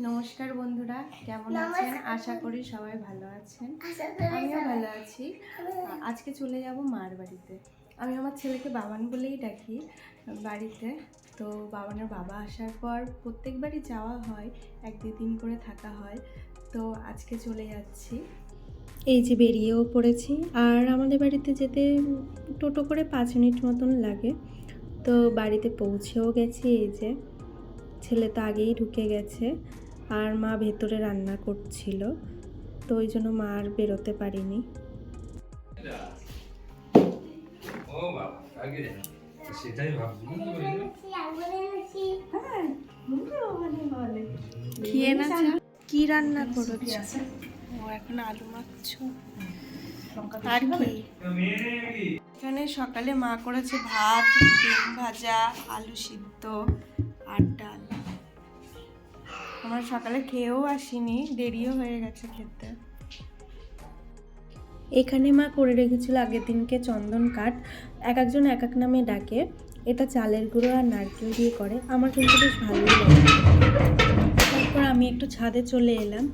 নমস্কার বন্ধুরা, কেমন আছেন? আশা করি সবাই ভালো আছেন। আমিও ভালো আছি। আজকে চলে যাব মার বাড়িতে। আমি আমার ছেলেকে বাবান বলেই ডাকি বাড়িতে। তো বাবানের বাবা আসার পর প্রত্যেকবারই যাওয়া হয়, 1-2 দিন করে থাকা হয়। তো আজকে চলে যাচ্ছি। এই যে বেরিয়েও পড়েছি। আর আমাদের বাড়িতে যেতে টোটো করে 5 মিনিট মতন লাগে। তো বাড়িতে পৌঁছেও গেছি। এই যে ছেলে তো আগেই ঢুকে গেছে, আর মা ভেতরে রান্না করছিল, তো ওই জন্য মা আর বেরোতে পারিনি। খেয়ে না কি রান্না করেছো? ও এখন আলু মাখছো। আর কি এখানে সকালে মা করেছে ভাত, ডিম ভাজা, আলু সিদ্ধ আর ডাল। আমরা সকালে খেয়েও আসিনি, দেরিও হয়ে গেছে খেতে। এখানে মা করে রেখেছিল আগের দিনকে চন্দন কাঠ। একজন এক এক নামে ডাকে। এটা চালের গুঁড়ো আর নারকেল দিয়ে করে, আমার কিন্তু বেশ ভালোই লাগে। তারপর আমি একটু ছাদে চলে এলাম।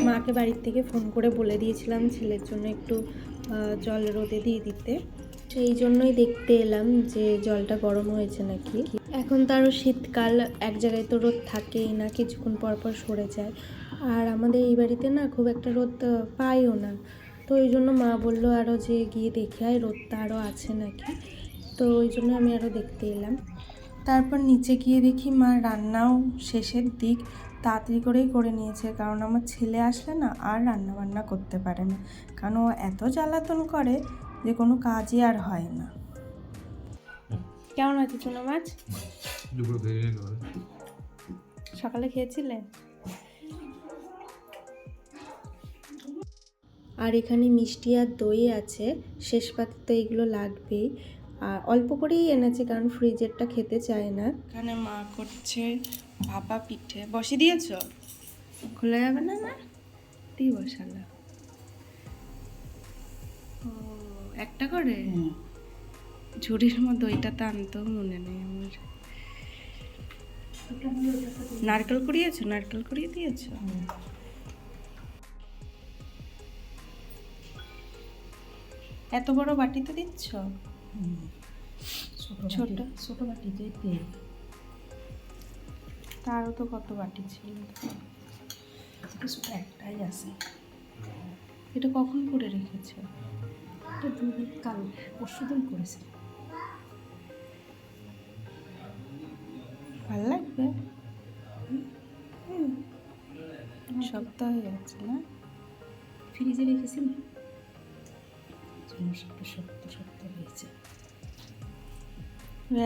মাকে বাড়ির থেকে ফোন করে বলে দিয়েছিলাম ছেলের জন্য একটু জল রোদে দিয়ে দিতে। সেই জন্যই দেখতে এলাম যে জলটা গরম হয়েছে নাকি। এখন তো আরও শীতকাল, এক জায়গায় তো রোদ থাকেই না, কিছুক্ষণ পর পর সরে যায়। আর আমাদের এই বাড়িতে না খুব একটা রোদ পাইও না। তো ওই জন্য মা বললো আরও যে গিয়ে দেখে আয় রোদটা আরও আছে নাকি। তো ওই জন্য আমি আরও দেখতে এলাম। তারপর নিচে গিয়ে দেখি মা রান্নাও শেষের দিক, তাড়াতাড়ি করেই করে নিয়েছে, কারণ আমার ছেলে আসলে না আর রান্না বান্না করতে পারে না, কারণ ও এত জ্বালাতন করে যে কোনো কাজই আর হয় না। কেমন আছে চুনো মাছ? সকালে খেয়েছিলে? আর এখানে মিষ্টি আর দই আছে, শেষ পাতে তো এইগুলো লাগবেই। আর অল্প করেই এনেছে, কারণ ফ্রিজেরটা খেতে চায় না। এখানে মা করছে ভাপা পিঠে। বসে দিয়েছ? খুলে যাবে না? না দিয়ে বসালো। ও একটা করে ঝুড়ির মধ্যে, ওইটা তো আনতেও মনে নেই আমার। নারকেল কুড়িয়েছো? নারকেল কুড়িয়ে দিয়েছো? এত বড় বাটিতে দিচ্ছ? ছোট বাটিতে তেল। তারও তো কত বাটি ছিল, একটাই আছে। এটা কখন করে রেখেছো? এটা দুদিন, কাল পরশুদিন করেছে। ভালো লাগবে? সপ্তাহ হয়ে যাচ্ছে না? ফ্রিজে রেখেছি না, সপ্তাহ হয়েছে।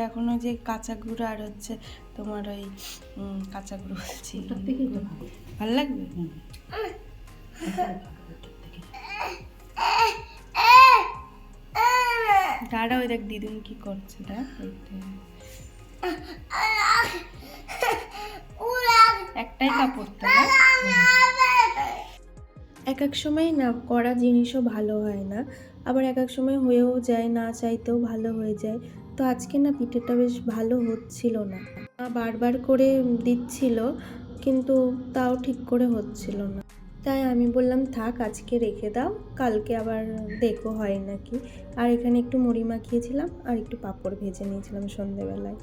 এখনো যে কাঁচা গুঁড়ো আর হচ্ছে তোমার ওই কাঁচা গুঁড়ো বলছি, ভালো লাগবে। দাঁড়া, ওই দেখ দিদুন কি করছে, দেখ একটাই কাপড় তো না। এক এক সময় না করা জিনিসও ভালো হয় না, আবার এক এক সময় হয়েও যায়, না চাইতেও ভালো হয়ে যায়। তো আজকে না পিঠেটা বেশ ভালো হচ্ছিল না, বারবার করে দিচ্ছিল কিন্তু তাও ঠিক করে হচ্ছিল না। তাই আমি বললাম থাক, আজকে রেখে দাও, কালকে আবার দেখো হয় নাকি। আর এখানে একটু মুড়ি মাখিয়েছিলাম আর একটু পাঁপড় ভেজে নিয়েছিলাম সন্ধেবেলায়।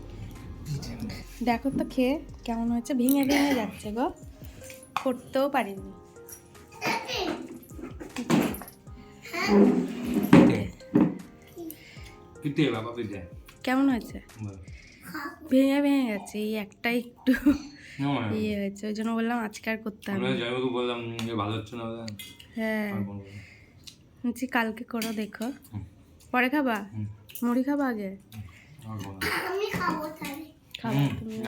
দেখো তো খেয়ে কেমন হয়েছে, ভেঙে ভেঙে যাচ্ছে গো, করতেও পারিনি। কেমন হয়েছে? ভেঙে ভেঙে গেছে, এই একটা একটু ইয়ে হয়েছে, ওই জন্য বললাম আজকে আর করতে হবে। হ্যাঁ বলছি কালকে করো, দেখো। পরে খাবা? মুড়ি খাবা আগে? খাবো তুমি।